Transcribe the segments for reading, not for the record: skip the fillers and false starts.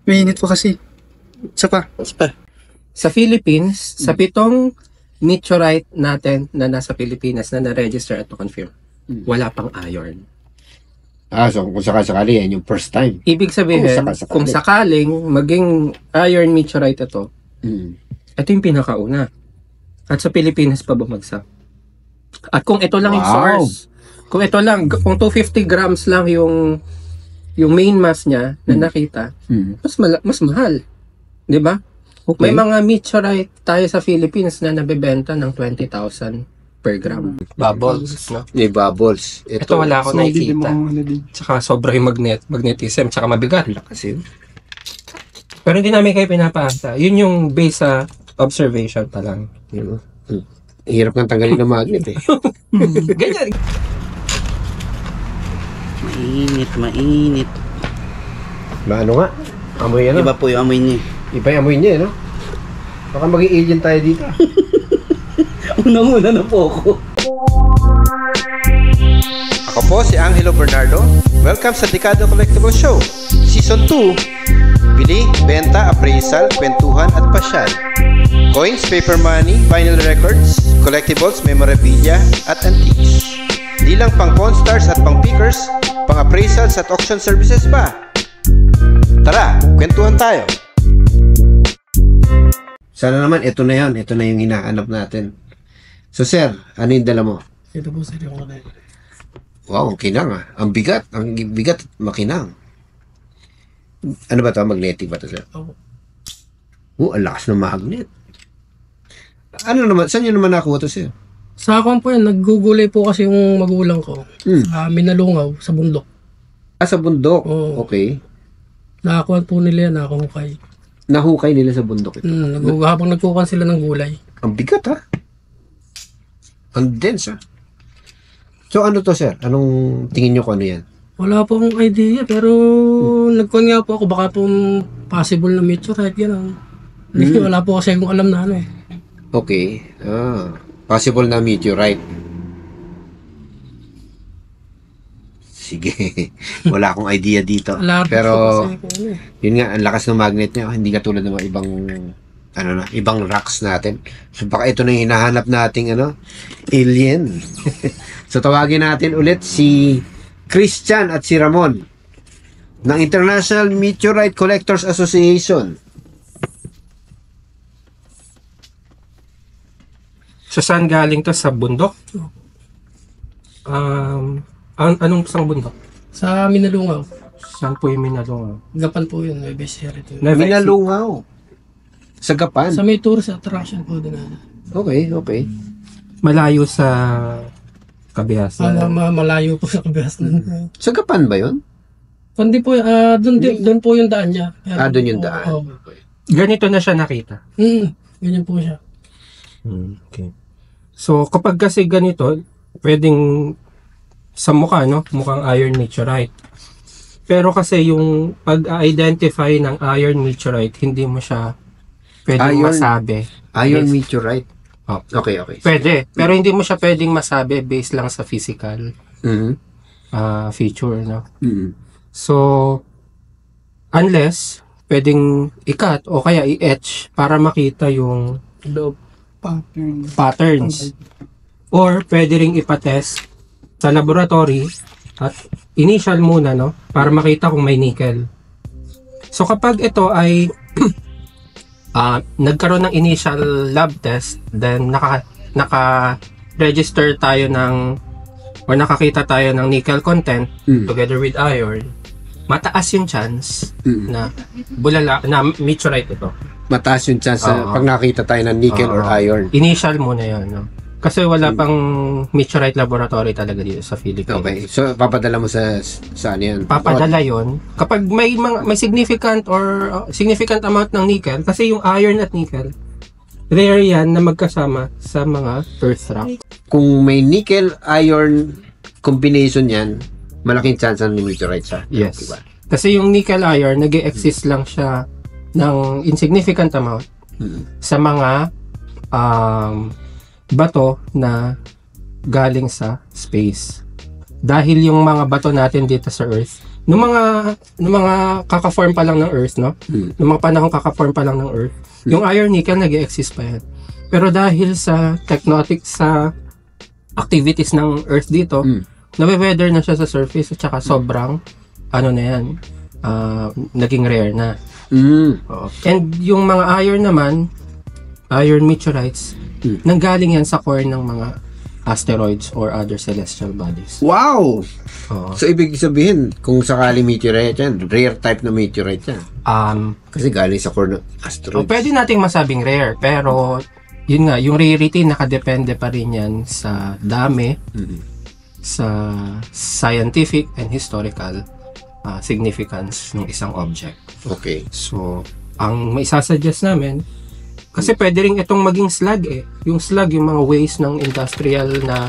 Mainit po kasi. Isa pa. Sa Philippines, sa 7 meteorite natin na nasa Pilipinas na na-register at confirm, wala pang iron. So kung sakasakali, yan yung first time. Ibig sabihin, kung sakaling maging iron meteorite ito, ito yung pinakauna. At sa Pilipinas pa bumagsak. At kung ito lang yung source, kung 250 grams lang yung main mass niya na nakita, mas mahal. 'Di ba? Okay. May mga meteorite tayo sa Philippines na nabebenta ng 20,000 per gram. Bubbles, no? May bubbles. Ito wala ako nakikita. Tsaka sobrang magnetism, tsaka mabigat. Kasi. Pero hindi namin kayo pinapaasa. Yun yung base sa observation pa lang. Hirap ng tanggalin ng magnet eh. Ganyan. Mainit. Ano nga? Amoy yan. Iba po yung amoy niya. Iba yung amoy niya, no? Baka maging alien tayo dito. Unang-una na po ako. Ako po si Angelo Bernardo. Welcome sa Dekado Collectible Show, Season 2. Bili, benta, appraisal, kwentuhan at pasyal. Coins, paper money, vinyl records, collectibles, memorabilia at antiques. Di lang pang Pawn Stars at pang pickers, pang appraisals at auction services pa. Tara, kwentuhan tayo. Sana naman, ito na yan. Ito na yung hinahanap natin. So, sir, ano yung dala mo? Ito po sir yung kanay. Wow, ang kinang ah. Ang bigat at makinang. Ano ba ito? Magnetic ba ito, sir? Oo. Ang lakas ng magnet. Ano naman, saan nyo naman nakuha ito, sir? Sa akin po yan, naggugulay po kasi yung magulang ko. Minalungaw sa bundok. Sa bundok? Oo. Okay. Nakakuha po nila yan, nakahukay. Nahukay nila sa bundok ito? Habang nagkukuhan sila ng gulay. Ang bigat ha? Ang dense ha? So ano to, sir? Anong tingin nyo kung ano yan? Wala po akong idea, pero nagkuhan nga po ako, baka po possible na meteorite, yan. Wala po kasi akong alam na ano eh. Okay. Possible na meteorite. Sige. Wala akong idea dito. Pero yun nga, ang lakas ng magnet niya. Hindi katulad ng mga ibang rocks natin. So baka ito na yung hinahanap nating alien. So tawagin natin ulit si Christian at si Ramon ng International Meteorite Collectors Association. So saan galing to? Sa bundok? Anong sang bundok? Sa Minalungaw. Saan po yung Minalungaw? Gapan po yun, may best ito. Minalungaw. Sa Gapan? Sa may tourist attraction po din. Okay. Malayo sa Kabihasan. Malayo po sa Kabihasan. Sa Gapan ba yun? Hindi po, doon po yung daan niya. Doon yung daan. Ganito na siya nakita. Ganyan po siya. Okay. So kapag kasi ganito, pwedeng sa mukha, no? Mukhang iron meteorite. Pero kasi yung pag-identify ng iron meteorite, hindi mo siya pwedeng masabi. Iron meteorite? Oh. Okay. Pwede. Pero hindi mo siya pwedeng masabi based lang sa physical feature, no? So, unless pwedeng i-cut o kaya i-etch para makita yung patterns. Or pwede ring ipatest sa laboratory at initial muna, no, para makita kung may nickel. So kapag ito ay nagkaroon ng initial lab test, then naka-register tayo nakakita tayo ng nickel content together with iron, mataas yung chance na meteorite ito. Mataas yung chance pag nakita tayo ng nickel or iron. Initial muna yun, no? Kasi wala pang meteorite laboratory talaga dito sa Philippines. Okay. So papadala mo sa ano yan? Papadala yon kapag may significant amount ng nickel, kasi yung iron at nickel rare yan na magkasama sa mga earth rock. Kung may nickel iron combination yan, malaking chance ng meteorite siya. Yes. Diba? Kasi yung nickel iron nag-exist lang siya ng insignificant amount sa mga bato na galing sa space. Dahil yung mga bato natin dito sa Earth, Nung mga kaka-form pa lang ng Earth, no? Nung mga panahon kaka-form pa lang ng Earth, yung iron nickel nag-exist pa yan. Pero dahil sa sa activities ng Earth dito, nabe-weather na siya sa surface at saka sobrang, naging rare na. Oo. And yung mga iron naman, iron meteorites, nanggaling yan sa core ng mga asteroids or other celestial bodies. Wow! Oo. So, ibig sabihin, kung sakali meteorite yan, rare type na meteorite yan. Kasi galing sa core ng asteroid. Pwede nating masabing rare, pero yun nga, yung rarity nakadepende pa rin yan sa dami, sa scientific and historical significance ng isang object. Okay. So, ang maisasuggest namin, kasi pwede rin itong maging slag eh. Yung slag, yung mga waste ng industrial na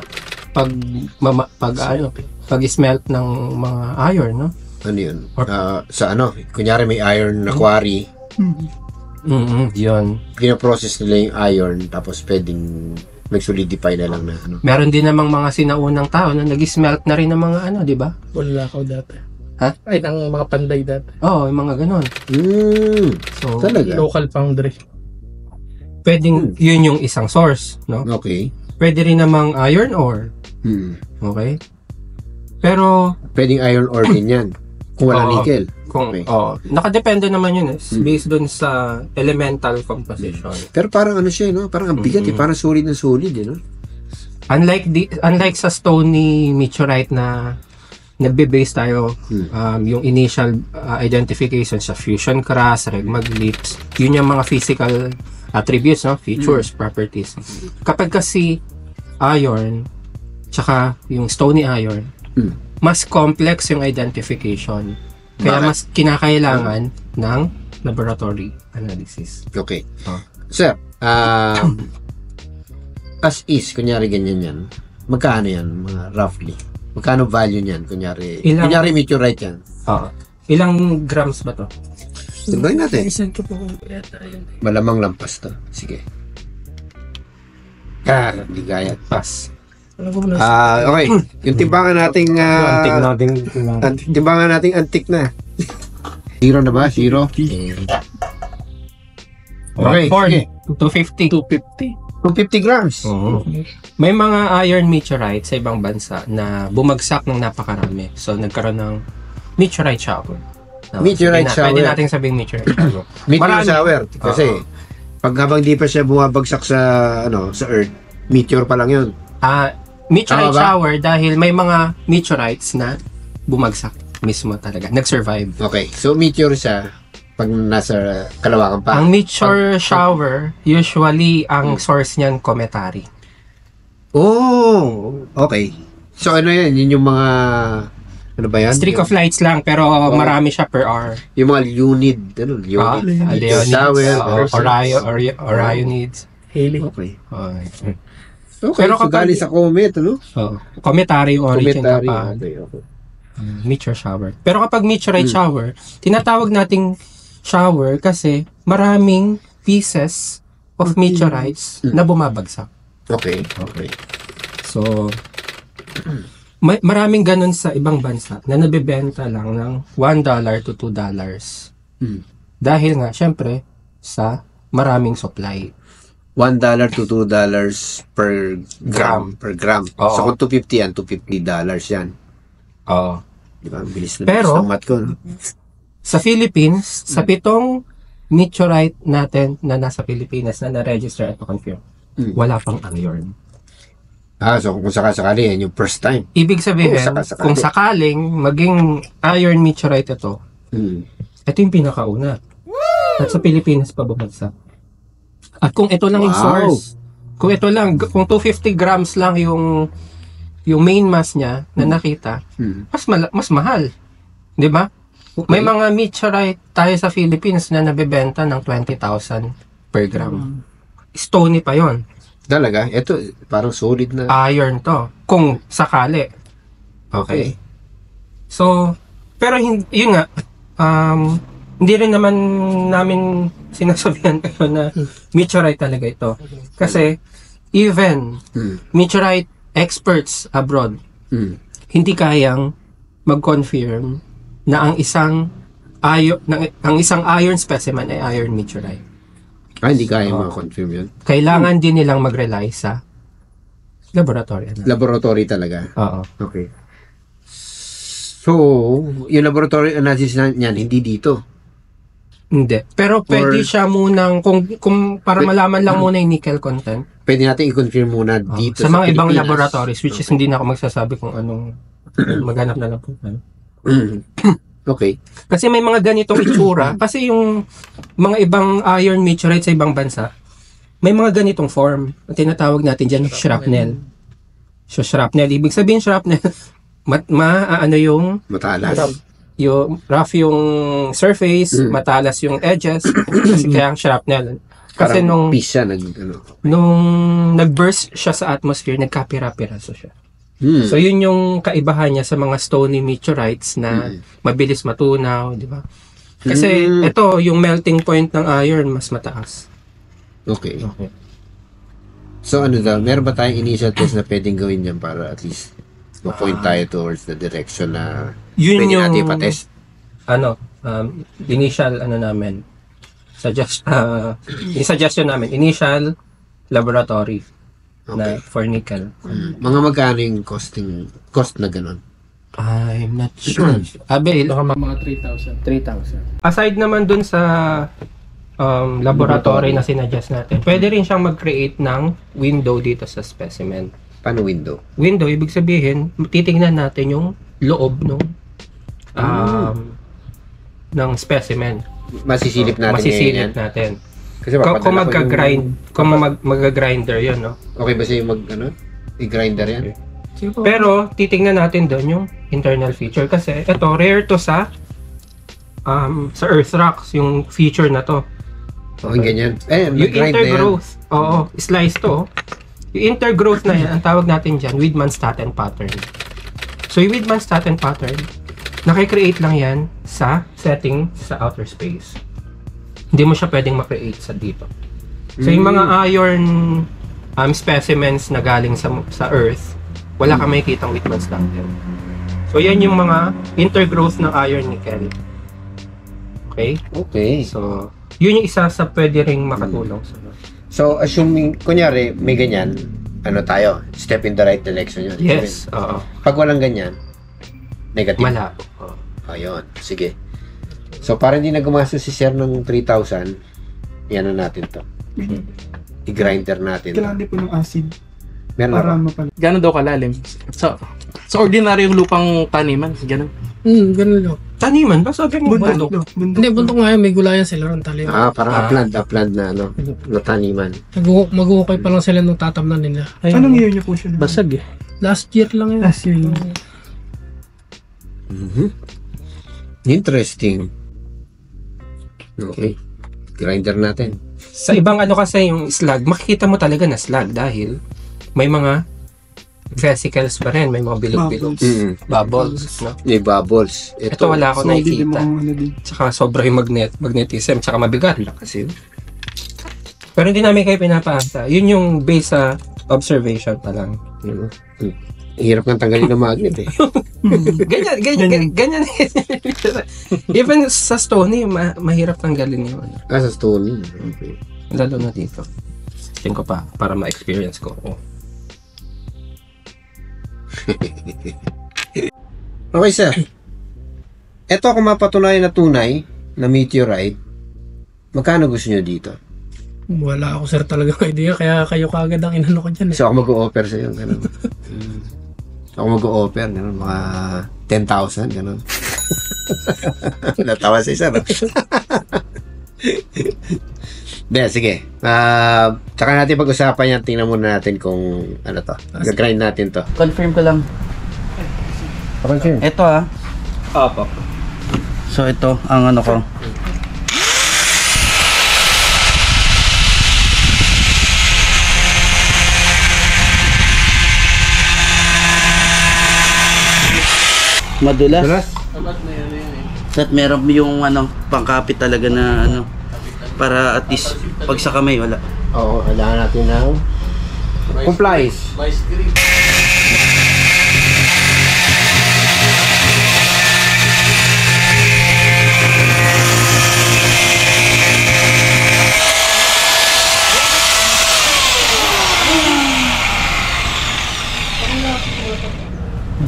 pag-smelt ng mga iron, no? Ano yun? Kunyari may iron na quarry, yun. pinaprocess nila yung iron, tapos pwedeng mag-solidify na lang na ano. Meron din namang mga sinaunang tao na nag-smelt na rin ng mga di ba? Wala ako dati. Ha? Ay, ang mga panday dati. Oo, yung mga ganon. So, Talaga? Local foundry. pwedeng yun yung isang source, no? Okay. Pwede rin namang iron ore. Okay? Pero Pwedeng iron ore din yan. Kung wala nickel. kung Okay. nakadepende naman yun based dun sa elemental composition. Pero parang ano siya, no? Parang ang bigat eh. Parang solid na solid, eh, no? Unlike sa stony meteorite na nagbe-base tayo, yung initial identification sa fusion crust, regmag lips, yun yung mga physical attributes, no? Features, properties. Kapag kasi iron, tsaka yung stony iron, mas complex yung identification. Kaya Bakit? mas kinakailangan ng laboratory analysis. Okay. Sir, as is, kunyari ganyan yan, magkano yan, mga roughly? Magkano value niyan, kunyari? Kunyari meteorite yan. Ilang grams ba to? Tignan natin. Isang ko po yata yun. Malamang lampas to. Sige. Hindi gaya. Pass. Alam ko na. Okay. Yung timbangan nating timbangan nating antik na. Zero na ba? Zero? Okay. Corn, Sige. 250. 250. 250 grams. May mga iron meteorite sa ibang bansa na bumagsak ng napakarami. So, nagkaroon ng meteorite shower. Meteorite shower. Pwede natin sabing meteorite shower. Meteor Marami. shower. Kasi, pag habang di pa siya bumabagsak sa, sa Earth, meteor pa lang yun. Meteorite Tama ba? shower dahil may mga meteorites na bumagsak mismo talaga. Nag-survive. Okay. So, meteor siya pag nasa kalawakan pa. Ang meteor shower, usually, ang source niyan, cometary. Oh! Okay. So, ano yan? Yun yung mga... Ano ba yan? Streak of lights lang, pero marami siya per hour. Yung mga Leonid. Ano? Leonid. Leonids, Orionids. Haley. Okay. Okay. Okay. Pero So, kapag- galing sa comet, ano? Cometary yung origin Cometary. kapag Okay. meteor shower. Pero kapag meteorite shower, tinatawag nating shower kasi maraming pieces of meteorites na bumabagsak. Okay. Okay. So, maraming ganun sa ibang bansa na nabibenta lang ng $1 to $2. Dahil nga, syempre, sa maraming supply. $1 to $2 per gram. Per gram. Oo. So, kung $250 yan, $250 yan. Oo. Di ba? Ang bilis na Pero, bilis ng math ko, no? Sa Philippines, sa 7 meteorite natin na nasa Pilipinas na na-register at na-confirm, wala pang iron. So kung sakasakali, yan yung first time. Ibig sabihin, sakasakali. kung sakaling maging iron meteorite ito, ito yung pinakauna. At sa Pilipinas pa bumagsak. At kung ito lang yung Wow. source, kung ito lang, kung 250 grams lang yung main mass niya na nakita, mas mahal. 'Di ba? Okay. May mga meteorite tayo sa Philippines na nabebenta ng 20,000 per gram. Stony pa yon. Talaga? Ito, parang solid na. Iron to. Kung sakali. Okay. So, pero yun nga, hindi rin naman namin sinasabihan kayo na meteorite talaga ito. Kasi, even meteorite experts abroad, hindi kayang mag-confirm na ang isang iron specimen ay iron meteorite. Hindi kaya ma-confirm yun. Kailangan din nilang mag-rely sa laboratory. Laboratory talaga. Oo. Okay. So, yung laboratory analysis niyan, hindi dito. Hindi. Pero pwede siya munang, kung para malaman lang muna yung nickel content. Pwede natin i-confirm muna dito sa mga ibang Pilipinas. laboratories, which is hindi na ako magsasabi kung anong maghanap na lang po. Okay. Kasi may mga ganitong itsura. Kasi yung mga ibang iron meteorite sa ibang bansa, may mga ganitong form. Ang tinatawag natin dyan, shrapnel. So, shrapnel. Ibig sabihin shrapnel, yung Matalas. yung rough yung surface, matalas yung edges, kasi kaya ang shrapnel. Kasi Parang nung piece siya, nung nag-burst siya sa atmosphere, nagkapira-piraso siya. So yun yung kaibahan niya sa mga stony meteorites na mabilis matunaw, di ba? Kasi ito, yung melting point ng iron mas mataas. Okay. So ano daw, meron ba tayong initial test na pwedeng gawin dyan para at least ma-point tayo towards the direction na Yun pwede yung natin ipa-test? Initial namin. Yung suggestion namin, initial laboratory na for nickel. Mga magkano yung cost na ganun? I'm not sure. Abel, Baka mga 3,000. aside naman dun sa laboratory na sinadjust natin, pwede rin siyang mag-create ng window dito sa specimen. Paano window? Window, ibig sabihin, titingnan natin yung loob ng specimen. Masisilip natin Masisilip yan. natin. Kasi Kung mag-grinder yun, no? Okay ba sa'yo i-grinder yan? Pero, titingnan natin doon yung internal feature. Kasi, ito, rare to sa earth rocks, yung feature na to. Okay, ganyan. Yung intergrowth, slice to. Yung intergrowth na yan, ang tawag natin dyan, Widmanstatten pattern. So, yung Widmanstatten pattern, nakikreate lang yan sa setting sa outer space. Hindi mo siya pwedeng ma-create sa dito. So, yung mga iron specimens na galing sa Earth, wala ka makikitang Widmanstatten. So, yan yung mga intergrowth ng iron nickel. Okay? Okay. So, yun yung isa sa pwede ring makatulong sa So, assuming, kunyari, may ganyan, step in the right direction yun. Yes, oo. Pag walang ganyan, negative. Malabo. Ayun, sige. So, para hindi na gumastos si Sir ng 3,000, yan na natin to. I-grinder natin. Kailangan din po ng acid Meron na para ba? mapal. Gano'n daw kalalim? Sa ordinary yung lupang taniman, gano'n. Ganun lang. Taniman ba? Sabi mo Bundok. bundok. Hindi, buntok nga yun. May gulayan sila ron talim. Parang upland na, na taniman. Mag-uukay pa lang sila nung tatamnan nila. Anong year niyo po siya? Basag eh. Last year lang yun. Last year. Interesting. Okay. Grinder natin. Sa ibang kasi yung slag, makikita mo talaga na slag dahil may mga vesicles pa rin, may mga bilog-bilog. Bubbles, no? May bubbles. Ito wala ako nakikita. Din. Tsaka sobra yung magnetism, tsaka mabigat. Kasi pero hindi namin kayo pinapaasa. Yun yung base sa observation pa lang. Hirap ng tanggalin ng magnet eh. ganyan. Even sa stony, mahirap tanggalin yun. Sa stony. Okay. Lalo na dito. Tingin ko pa, para ma-experience ko. Okay, sir. Ito kung mapatunayan na tunay na meteorite, magkano gusto nyo dito? Wala ako sir talagang idea. Kaya kayo kagad ang inano ko dyan eh. So ako mag-o-offer sa'yo. Ganun. Ako mag-o-offer. Ganun, mga 10,000. Ganun. Natawa si sir. Sige. Tsaka natin pag-usapan yan. Tingnan muna natin kung ano to. Gagrind natin to. Confirm ko lang. Okay. Ito Opo. So ito ang ano ko. Madulas. At meron yung pangkapit talaga na para at least pag sa kamay wala. Oo, kailangan natin ng complies.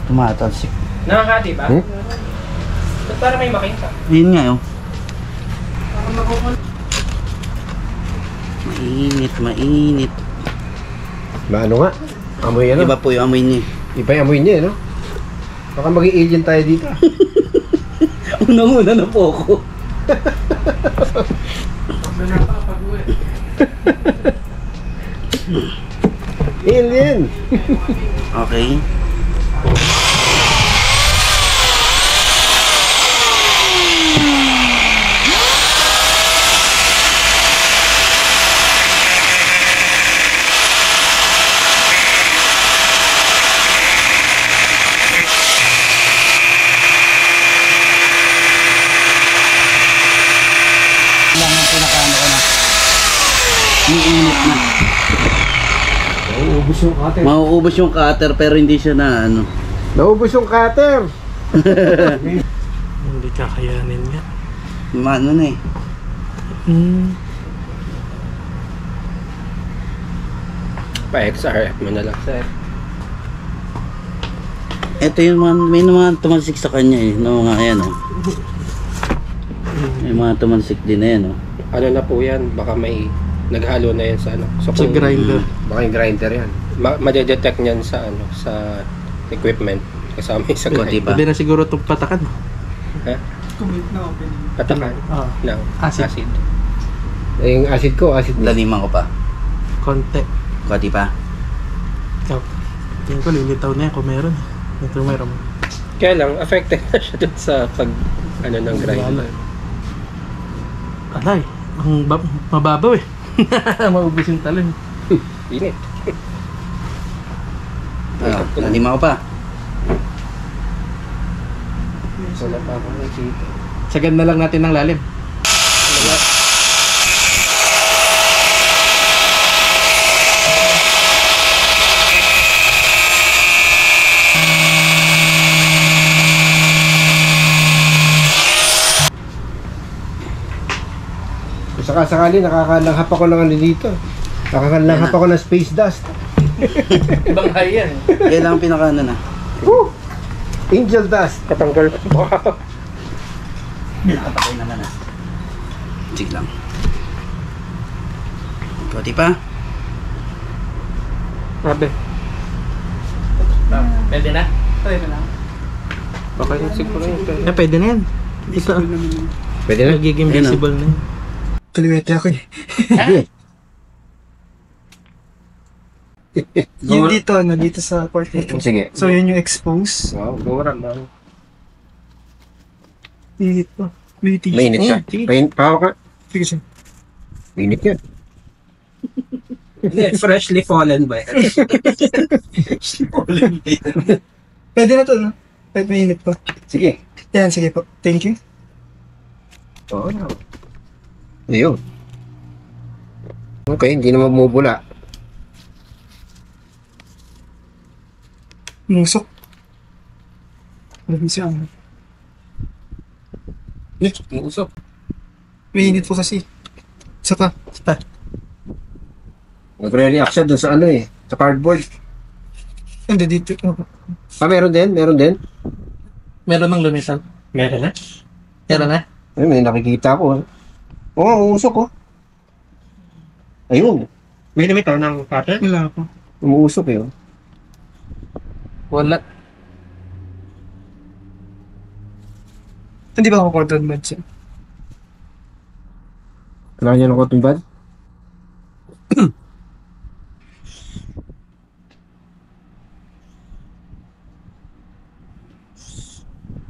Tumatalsik. Nakakati ba? Hmm? Ba't para may makita? Yun nga, oh. Mainit. Ano nga? Amoy ano? Iba po yung amoy niya. Iba yung amoy niya, no? Baka maging alien tayo dito. Unang-una na po ako. Alien! Okay. Lang ang pinakaano ko na. Iinit na. Nauubos yung cutter. Mauubos yung cutter pero hindi siya na ano. Naubos yung cutter! Hindi kakayanin nga. Ano na eh. Pa-XRF mo na lang, sir. Ito yung mga, may mga tumalsik sa kanya eh. No, mga yan oh. May mga tumalsik din na yan oh. Ano na po yan? Baka may naghalo na yan sa ano. So, Sa grinder. Baka yung grinder yan. madedetect niyan sa ano, sa equipment kasama yung sa O, grinder. diba? Pwede na siguro itong patakan. Ha? Commit na open. Patakan Ah, ng Acid. acid. Eh, yung acid ko, acid na. Laliman ko pa. konti. Konti pa. So, tingin ko lilitaw na yan kung meron. Ito meron. Kaya lang, affected na siya dun sa pag, ano, ng grinder. Alay, ang mababaw eh. Maubos yung talon. Init. Laliman ko pa. Wala pa ako nakikita. Sagad na lang natin ng lalim. Saka-sakali, nakakalanghap ako ng ano dito. Nakakalanghap ako ng space dust. Ibang high yan. Kailangan pinakaano na. Woo! Angel dust. Katanggal pa. Wow. Nakapatay naman ah. Sige lang. Konti pa. Sabi. Pwede na? Pwede na. Okay na siguro yun. Eh, pwede na yan. Ito, Pwede na? nagiging Ayun, visible na yan. Kaliwete ako eh. Yung dito, ano, dito sa port nito. Sige. So, yun yung expose. Wow, gawin lang. Dito. May tissue. Mainit siya. Pahaw ka. Sige siya. Mainit yan. Freshly fallen ba? Pwede na to, no? Pwede mainit pa. Sige. Yan, sige po. Thank you. Oo na. Ayun. Okay, hindi na mamubula. Musok. Alam siya. Usok. Mainit po kasi. Isa pa. Nagre-react siya doon sa ano eh. Sa cardboard. Hindi dito. Meron din? Meron din? Meron ng lumisan. Meron na? Meron na? Ay, may nakikita ko. Oo, usok ko. Ayun. May lumitaw ng cutter? Wala pa. Umuusok eh. Oh. Wala. Hindi ba ako cordon mad siya? Kailangan niya ng cotton bud?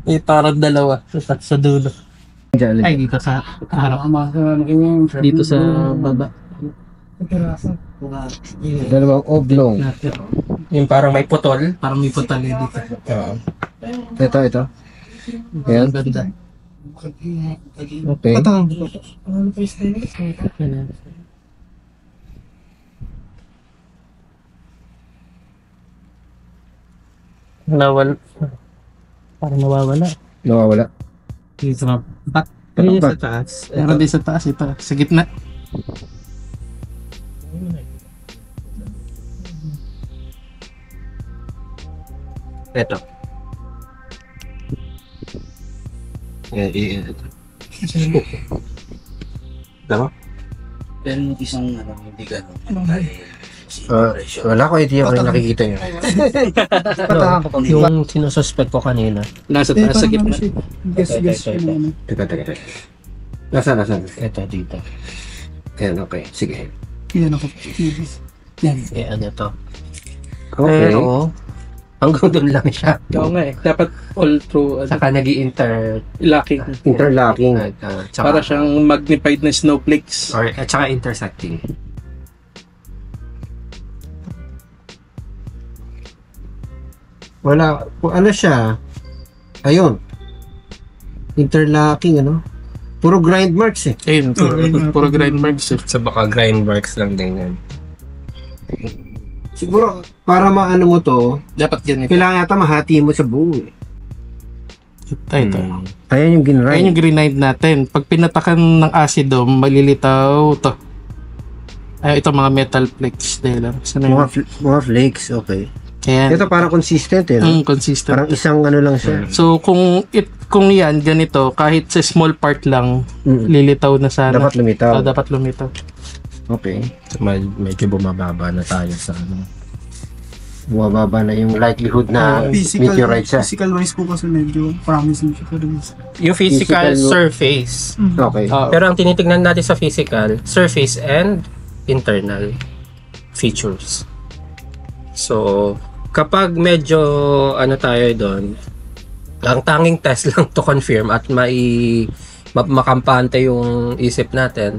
Eh, parang dalawa sa dulo. Diyan. Ay, dito sa harap. Dito sa baba. Dalawang oblong. Yung parang may putol. Parang may putol eh dito. Ito. Ayan. Ang ganda. Okay. Patang. Nawal. Parang nawawala. Nawawala. Dito sa back. Ayun, Sa taas. Meron din sa taas. Ito. Sa gitna. Ito. Tama? Pero yung isang hindi gano'n. Wala ko idea kung nakikita nyo. Patahan ko pa. Yung sinususpect ko kanina. Nasa taas sa gitna. Guess. Teka. Nasaan? Ito dito. Ayan, okay. Sige. Yan ako. Yan. Ano to? Okay. Pero, hanggang doon lang siya. Oo nga eh. Dapat all through Saka nag-i-inter... locking. Interlocking. Para siyang magnified na snowflakes. Or, at saka intersecting. Wala. Ano siya? Ayun. Interlocking, ano? Puro grind marks eh. Ayun, puro grind marks eh. So, baka grind marks lang din yan. Siguro, para maano mo to, Dapat ganito. kailangan yata mahati mo sa buo eh. Ito. Ayan yung ginrind. Ayun yung grind natin. Pag pinatakan ng acido, malilitaw to. Ay, ito mga metal flakes. Dahil lang. Sana yun? Mga flakes, okay. Ayan. Ito parang consistent eh. No? Consistent. Parang isang ano lang siya. So, kung yan, ganito, kahit sa small part lang, lilitaw na sana. Dapat lumitaw. Dapat lumitaw. Okay. So, medyo bumababa na tayo sa ano. Bumababa na yung likelihood na meteorite siya. Physical wise po kasi medyo promising siya. Yung physical Physical- surface. Okay. Pero ang tinitingnan natin sa physical, surface and internal features. So, kapag medyo ano tayo doon, ang tanging test lang to confirm at makampante yung isip natin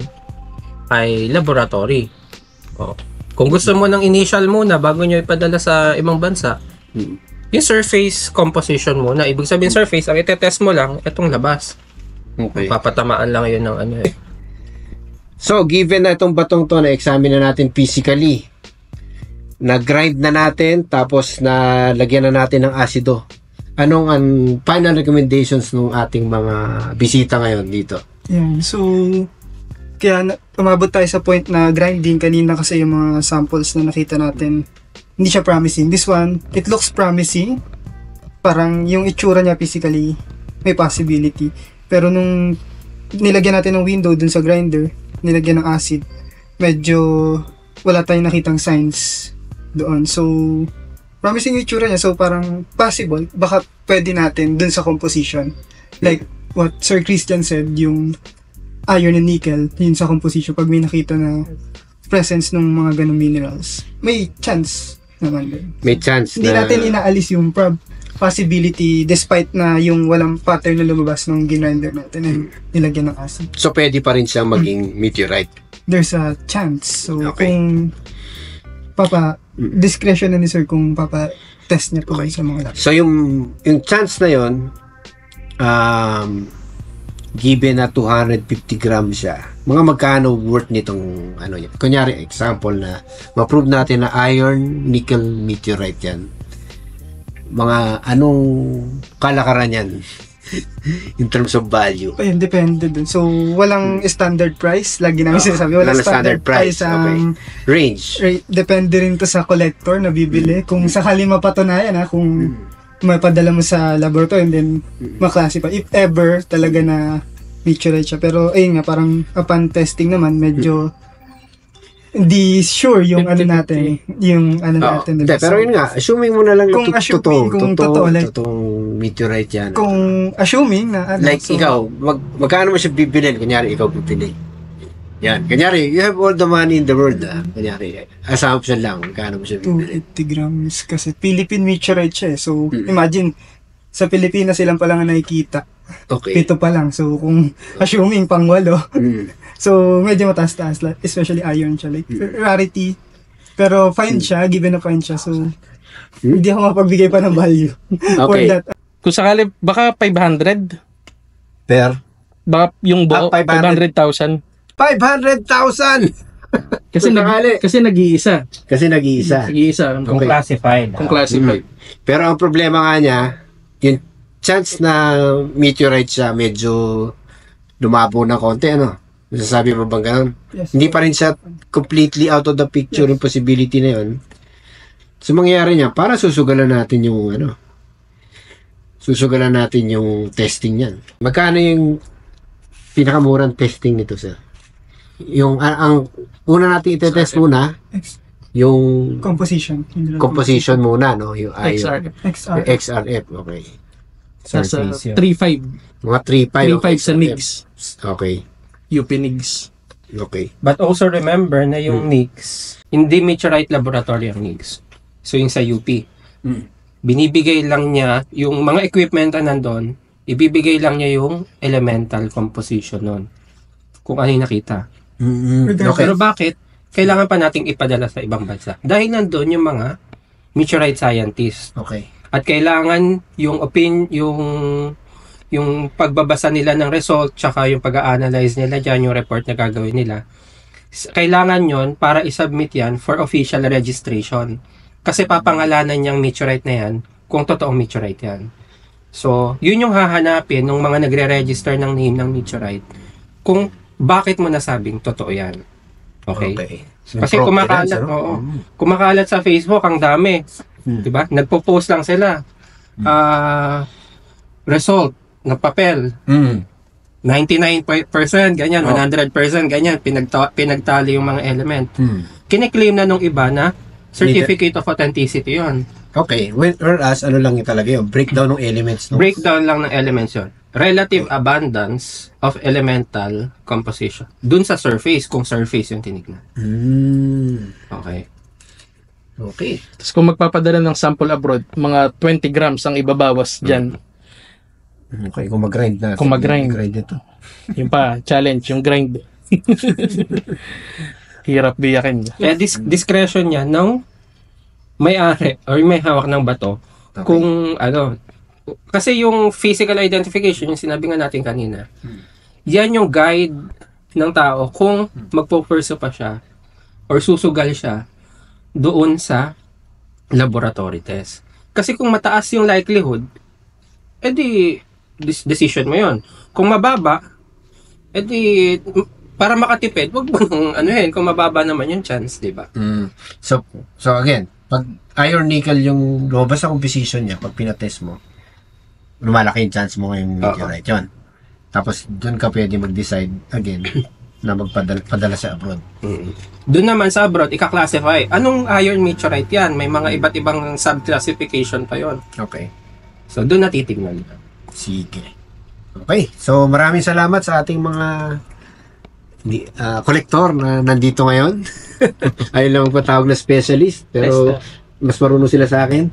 ay laboratory. O, kung gusto mo ng initial muna bago nyo ipadala sa ibang bansa, yung surface composition muna. Ibig sabihin surface, ang itetest mo lang, itong labas. Okay. Papatamaan lang yun ng ano eh. So, given na itong batong to, na-examine na natin physically, na-grind na natin, tapos nalagyan na natin ng asido. Anong ang final recommendations ng ating mga bisita ngayon dito? Yan. So, kaya umabot tayo sa point na grinding kanina kasi yung mga samples na nakita natin, hindi siya promising. This one, it looks promising. Parang yung itsura niya physically, may possibility. Pero nung nilagyan natin ng window dun sa grinder, nilagyan ng acid, medyo wala tayong nakitang signs doon. So, promising yung itsura niya. So, parang possible. Baka pwede natin dun sa composition. Like what Sir Christian said, yung iron and nickel, yun sa composition. Pag may nakita na presence ng mga ganong minerals, may chance naman din. May chance Hindi na... natin inaalis yung possibility despite na yung walang pattern na lumabas ng grinder natin and nilagyan ng acid. So, pwede pa rin siyang maging meteorite. There's a chance. So, Okay. kung discretion na ni Sir kung test niya po sa mga lab. So, yung chance na yon, given na 250 grams siya, mga magkano worth nitong ano yan? Kunyari, example na ma-prove natin na iron, nickel, meteorite yan. Mga anong kalakaran yan in terms of value? Ayun, depende dun. So, walang standard price. Lagi namin sinasabi, walang standard price. Okay. Range. Depende rin to sa collector na bibili. Kung sakali mapatunayan, kung mapadala mo sa laboratory and then maklasify. If ever talaga na meteorite siya. Pero ayun nga, parang upon testing naman, medyo hindi sure yung ano natin. Yung ano natin. Hindi, pero yun nga, assuming mo na lang Kung assuming, kung totoo, like, totoong meteorite yan. kung assuming na ano, Like so, ikaw, magkano mo siya bibilin? Kunyari, ikaw bibili. Yan. Kunyari, you have all the money in the world. Kunyari, assumption lang. Magkano mo siya bibili? 280 grams kasi Philippine meteorite siya eh. So, imagine, sa Pilipinas silang pa lang ang nakikita. Okay. 7 pa lang. So, kung assuming pang 8, so, medyo mataas-taas. Especially iron siya. Like, rarity. Pero fine siya, given na fine siya. So, hindi ako mapagbigay pa ng value for Okay. that. Kung sakali, baka 500? Per? Baka yung buo, 500. 500,000? 500,000! Kasi, Kung sakali. kasi nag-iisa. Kasi nag-iisa. Nag-iisa. Kung classified. Kung classified. Pero ang problema nga niya, yung chance na meteorite siya medyo lumabo na konti, ano? Masasabi mo bang ganun? Yes. Hindi pa rin siya completely out of the picture yung possibility na yun. So, mangyayari niya, para susugalan natin yung ano, susugalan natin yung testing niyan. Magkano yung pinakamurang testing nito, sir? Yung ang una natin itetest muna yung Composition. composition muna, no? Yung XRF. yung XRF, okay. Nasa Surface yun. 3.5. Mga 3.5. 3.5 sa NIGS. Okay. UP NIGS. Okay. But also remember na yung NIGS, hindi meteorite laboratory ang NIGS. So yung sa UP, binibigay lang niya, yung mga equipment na nandun, ibibigay lang niya yung elemental composition nun. Kung ano yung nakita. Okay. Pero bakit? Kailangan pa nating ipadala sa ibang bansa. Dahil nandun yung mga meteorite scientists. Okay. At kailangan yung yung pagbabasa nila ng result tsaka yung pag-a-analyze nila dyan, yung report na gagawin nila. Kailangan yon para isubmit yan for official registration. Kasi papangalanan niyang meteorite na yan kung totoong meteorite yan. So, yun yung hahanapin ng mga nagre-register ng name ng meteorite kung bakit mo nasabing totoo yan. Okay? Kasi kumakalat, kumakalat sa Facebook ang dami. 'Di ba? Nagpo-post lang sila. Result ng papel. 99% ganyan, 100% ganyan, pinagtali yung mga element. Kine-claim na nung iba na certificate of authenticity 'yon. Okay. Whereas, ano lang yung talaga yun? Breakdown ng elements. No? Breakdown lang ng elements 'yon. Relative abundance of elemental composition. Dun sa surface, kung surface yung tinignan. Okay. Okay. Tapos kung magpapadala ng sample abroad, mga 20 grams ang ibabawas dyan. Okay. Kung mag-grind na. Kung mag-grind. ito. Yung pa, challenge, yung grind. Hirap biyakin. Kaya discretion niya ng may-ari or may hawak ng bato kung ano. Kasi yung physical identification, yung sinabi nga natin kanina, yan yung guide ng tao kung magpo-pursue pa siya or susugal siya doon sa laboratory test. Kasi kung mataas yung likelihood, edi decision mo yon. Kung mababa, edi para makatipid, wag mo anuhin kung mababa naman yung chance, di ba? So again, pag iron nickel yung lumabas sa composition niya, pag pinatest mo, lumalaki yung chance mo ngayong meteorite yun. Tapos doon ka pwede mag-decide again na magpadala sa abroad. Doon naman sa abroad, ika-classify. Anong iron meteorite yan? May mga iba't ibang sub-classification pa yon. Okay. So, doon natitignan. Sige. Okay. So, maraming salamat sa ating mga kolektor na nandito ngayon. Ayun lang magpatawag na specialist. Pero, mas marunong sila sa akin.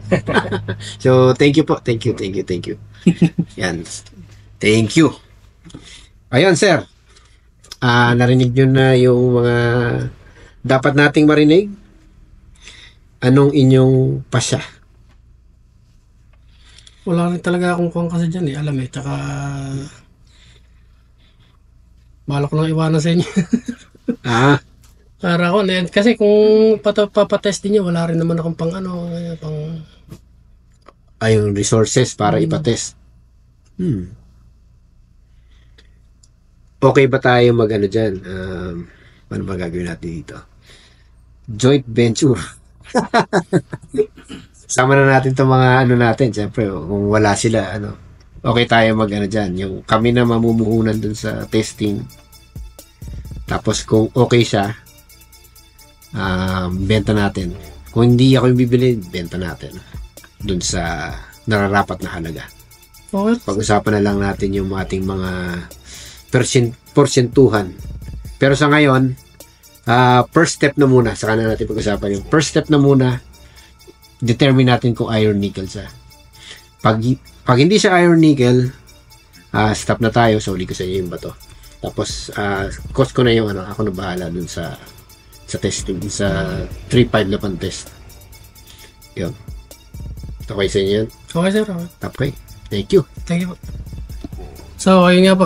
So, thank you po. Thank you. Yan. Thank you. Ayun, sir. Narinig nyo na yung mga dapat nating marinig. Anong inyong pasya? Wala rin talaga akong kuwang kasi dyan alam tsaka balak ko lang iwanan sa inyo. Para ako, kasi kung papatest din nyo, wala rin naman akong pang yung resources para ipatest. Okay ba tayo dyan? Ano ba gagawin natin dito? Joint venture. Sama na natin itong mga natin. Siyempre, kung wala sila, okay tayo dyan. Yung kami na mamumuhunan dun sa testing. Tapos kung okay siya, benta natin. Kung hindi ako yung bibili, benta natin. Dun sa nararapat na halaga. Okay. Pag-usapan na lang natin yung ating mga porsentuhan. Pero sa ngayon, first step na muna. Saka na natin pag-usapan yung first step na muna, determine natin kung iron nickel siya. Pag hindi siya iron nickel, stop na tayo. So, uli ko sa inyo yung bato. Tapos, cost ko na yung ako na bahala dun sa testing, sa 3.5 na pan-test. Yun. Okay sa inyo yun? Okay, sir. Okay. Okay. Thank you. Thank you po. So, ayun nga po,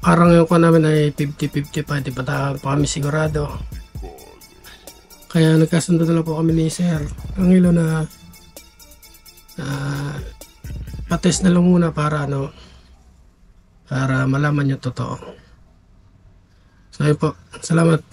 parang yung ko namin ay 50-50 pa, hindi pa kami sigurado. Kaya nagkasundo na lang po kami ni Sir Angelo na patest na lang muna para para malaman yung totoo. So, ayun po. Salamat.